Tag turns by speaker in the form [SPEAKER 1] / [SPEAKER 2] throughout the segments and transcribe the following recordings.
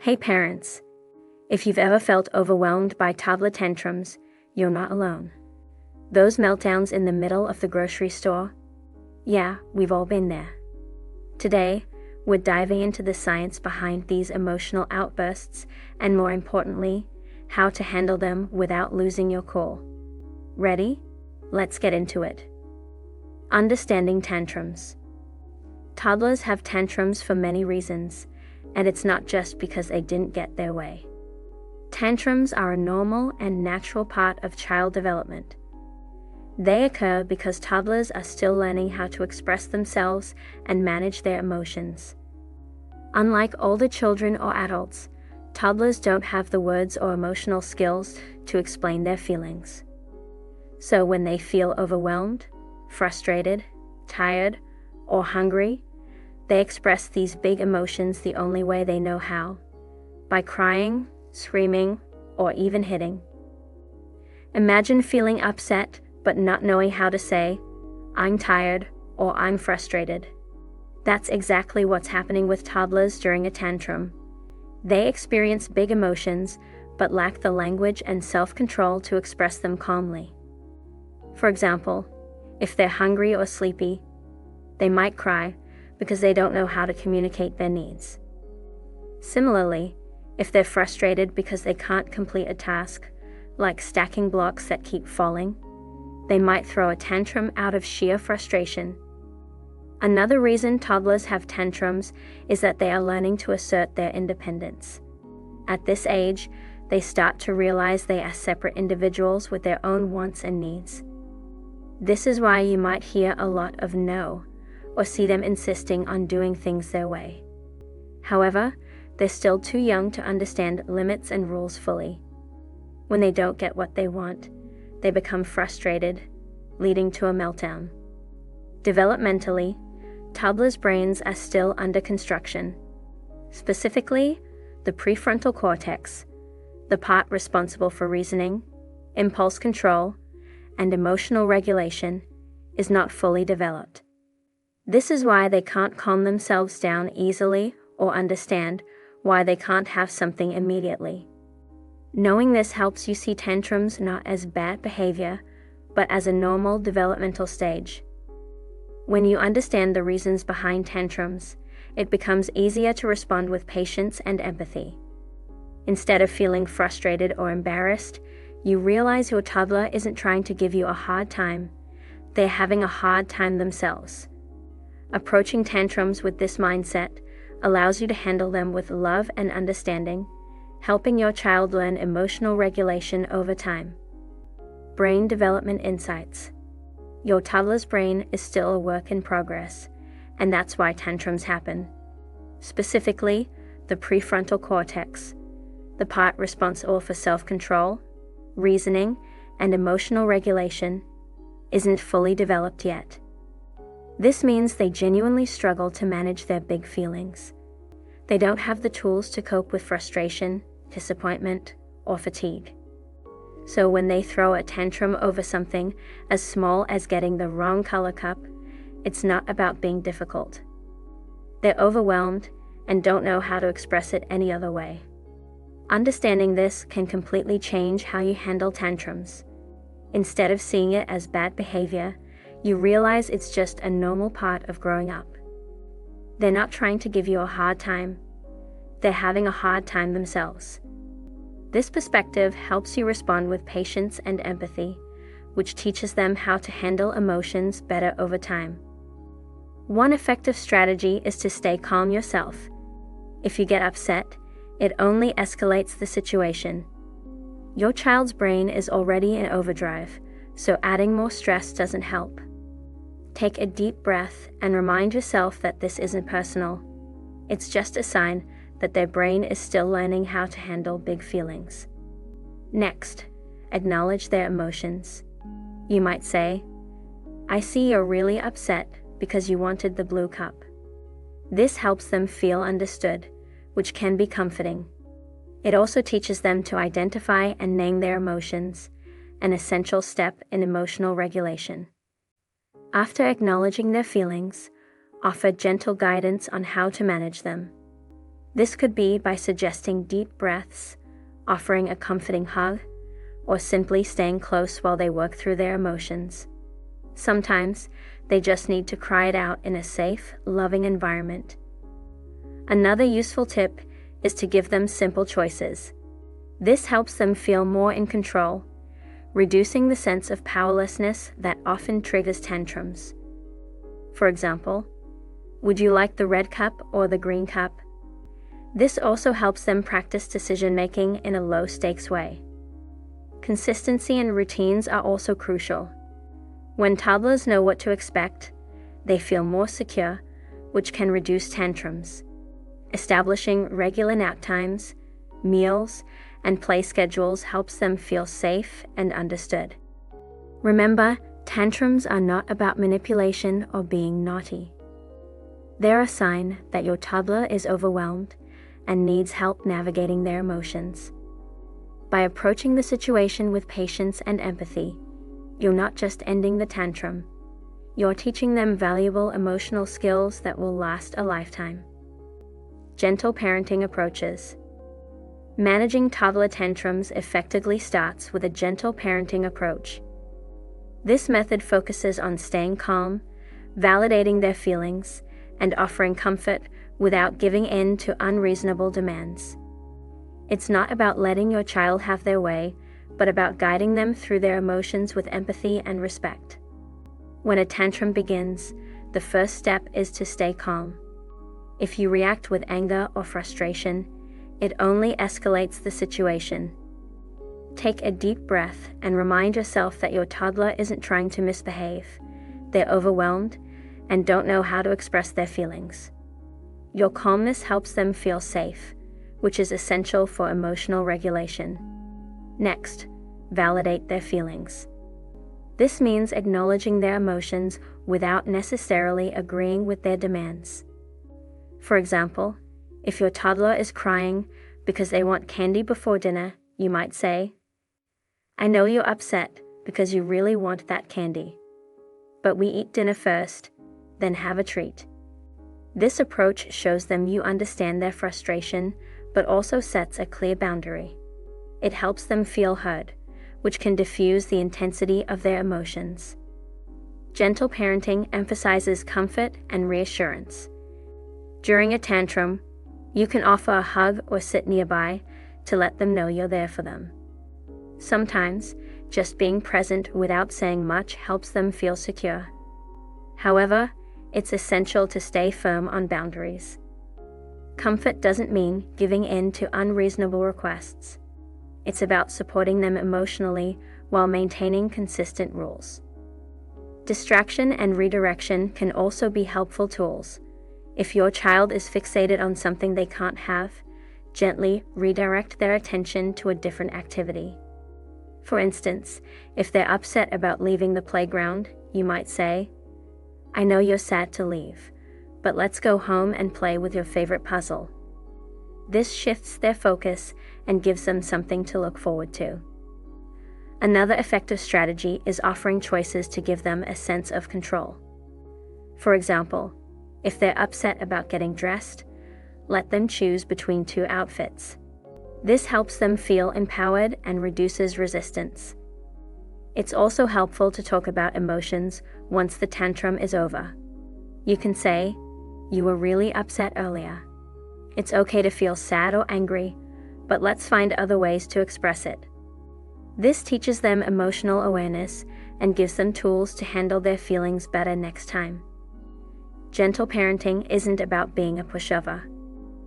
[SPEAKER 1] Hey parents, if you've ever felt overwhelmed by toddler tantrums, you're not alone. Those meltdowns in the middle of the grocery store? Yeah, we've all been there. Today, we're diving into the science behind these emotional outbursts and, more importantly, how to handle them without losing your cool. Ready? Let's get into it. Understanding tantrums. Toddlers have tantrums for many reasons, and it's not just because they didn't get their way. Tantrums are a normal and natural part of child development. They occur because toddlers are still learning how to express themselves and manage their emotions. Unlike older children or adults, toddlers don't have the words or emotional skills to explain their feelings. So when they feel overwhelmed, frustrated, tired, or hungry, they express these big emotions the only way they know how, by crying, screaming, or even hitting. Imagine feeling upset but not knowing how to say, "I'm tired" or "I'm frustrated." That's exactly what's happening with toddlers during a tantrum. They experience big emotions but lack the language and self-control to express them calmly. For example, if they're hungry or sleepy, they might cry because they don't know how to communicate their needs. Similarly, if they're frustrated because they can't complete a task, like stacking blocks that keep falling, they might throw a tantrum out of sheer frustration. Another reason toddlers have tantrums is that they are learning to assert their independence. At this age, they start to realize they are separate individuals with their own wants and needs. This is why you might hear a lot of no, or see them insisting on doing things their way. However, they're still too young to understand limits and rules fully. When they don't get what they want, they become frustrated, leading to a meltdown. Developmentally, toddlers' brains are still under construction. Specifically, the prefrontal cortex, the part responsible for reasoning, impulse control, and emotional regulation, is not fully developed. This is why they can't calm themselves down easily or understand why they can't have something immediately. Knowing this helps you see tantrums not as bad behavior, but as a normal developmental stage. When you understand the reasons behind tantrums, it becomes easier to respond with patience and empathy. Instead of feeling frustrated or embarrassed, you realize your toddler isn't trying to give you a hard time, they're having a hard time themselves. Approaching tantrums with this mindset allows you to handle them with love and understanding, helping your child learn emotional regulation over time. Brain development insights. Your toddler's brain is still a work in progress, and that's why tantrums happen. Specifically, the prefrontal cortex, the part responsible for self-control, reasoning, and emotional regulation, isn't fully developed yet. This means they genuinely struggle to manage their big feelings. They don't have the tools to cope with frustration, disappointment, or fatigue. So when they throw a tantrum over something as small as getting the wrong color cup, it's not about being difficult. They're overwhelmed and don't know how to express it any other way. Understanding this can completely change how you handle tantrums. Instead of seeing it as bad behavior, you realize it's just a normal part of growing up. They're not trying to give you a hard time. They're having a hard time themselves. This perspective helps you respond with patience and empathy, which teaches them how to handle emotions better over time. One effective strategy is to stay calm yourself. If you get upset, it only escalates the situation. Your child's brain is already in overdrive, so adding more stress doesn't help. Take a deep breath and remind yourself that this isn't personal. It's just a sign that their brain is still learning how to handle big feelings. Next, acknowledge their emotions. You might say, "I see you're really upset because you wanted the blue cup." This helps them feel understood, which can be comforting. It also teaches them to identify and name their emotions, an essential step in emotional regulation. After acknowledging their feelings, offer gentle guidance on how to manage them. This could be by suggesting deep breaths, offering a comforting hug, or simply staying close while they work through their emotions. Sometimes, they just need to cry it out in a safe, loving environment. Another useful tip is to give them simple choices. This helps them feel more in control, reducing the sense of powerlessness that often triggers tantrums. For example, would you like the red cup or the green cup? This also helps them practice decision-making in a low-stakes way. Consistency and routines are also crucial. When toddlers know what to expect, they feel more secure, which can reduce tantrums. Establishing regular nap times, meals, and play schedules helps them feel safe and understood. Remember, tantrums are not about manipulation or being naughty. They're a sign that your toddler is overwhelmed and needs help navigating their emotions. By approaching the situation with patience and empathy, you're not just ending the tantrum, you're teaching them valuable emotional skills that will last a lifetime. Gentle parenting approaches. Managing toddler tantrums effectively starts with a gentle parenting approach. This method focuses on staying calm, validating their feelings, and offering comfort without giving in to unreasonable demands. It's not about letting your child have their way, but about guiding them through their emotions with empathy and respect. When a tantrum begins, the first step is to stay calm. If you react with anger or frustration, it only escalates the situation. Take a deep breath and remind yourself that your toddler isn't trying to misbehave. They're overwhelmed and don't know how to express their feelings. Your calmness helps them feel safe, which is essential for emotional regulation. Next, validate their feelings. This means acknowledging their emotions without necessarily agreeing with their demands. For example, if your toddler is crying because they want candy before dinner, you might say, "I know you're upset because you really want that candy. But we eat dinner first, then have a treat." This approach shows them you understand their frustration, but also sets a clear boundary. It helps them feel heard, which can diffuse the intensity of their emotions. Gentle parenting emphasizes comfort and reassurance. During a tantrum, you can offer a hug or sit nearby to let them know you're there for them. Sometimes, just being present without saying much helps them feel secure. However, it's essential to stay firm on boundaries. Comfort doesn't mean giving in to unreasonable requests. It's about supporting them emotionally while maintaining consistent rules. Distraction and redirection can also be helpful tools. If your child is fixated on something they can't have, gently redirect their attention to a different activity. For instance, if they're upset about leaving the playground, you might say, "I know you're sad to leave, but let's go home and play with your favorite puzzle." This shifts their focus and gives them something to look forward to. Another effective strategy is offering choices to give them a sense of control. For example, if they're upset about getting dressed, let them choose between 2 outfits. This helps them feel empowered and reduces resistance. It's also helpful to talk about emotions once the tantrum is over. You can say, "You were really upset earlier. It's okay to feel sad or angry, but let's find other ways to express it." This teaches them emotional awareness and gives them tools to handle their feelings better next time. Gentle parenting isn't about being a pushover.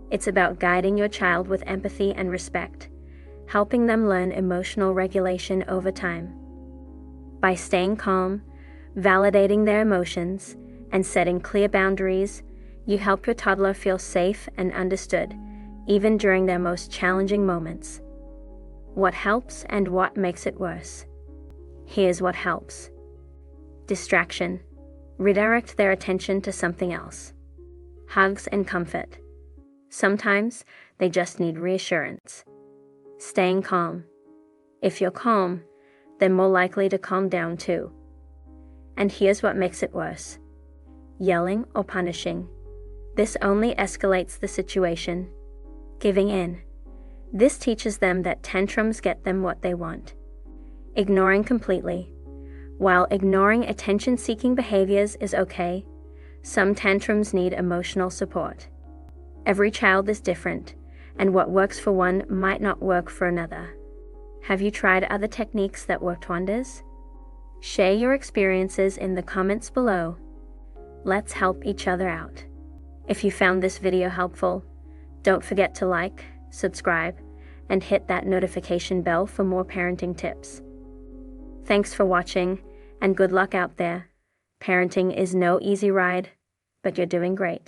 [SPEAKER 1] It's about guiding your child with empathy and respect, helping them learn emotional regulation over time. By staying calm, validating their emotions, and setting clear boundaries, you help your toddler feel safe and understood, even during their most challenging moments. What helps and what makes it worse? Here's what helps. Distraction. Redirect their attention to something else. Hugs and comfort. Sometimes they just need reassurance. Staying calm. If you're calm, they're more likely to calm down too. And here's what makes it worse. Yelling or punishing. This only escalates the situation. giving in. This teaches them that tantrums get them what they want. Ignoring completely. While ignoring attention-seeking behaviors is okay, some tantrums need emotional support. Every child is different, and what works for one might not work for another. Have you tried other techniques that worked wonders? Share your experiences in the comments below. Let's help each other out. If you found this video helpful, don't forget to like, subscribe, and hit that notification bell for more parenting tips. Thanks for watching, and good luck out there. Parenting is no easy ride, but you're doing great.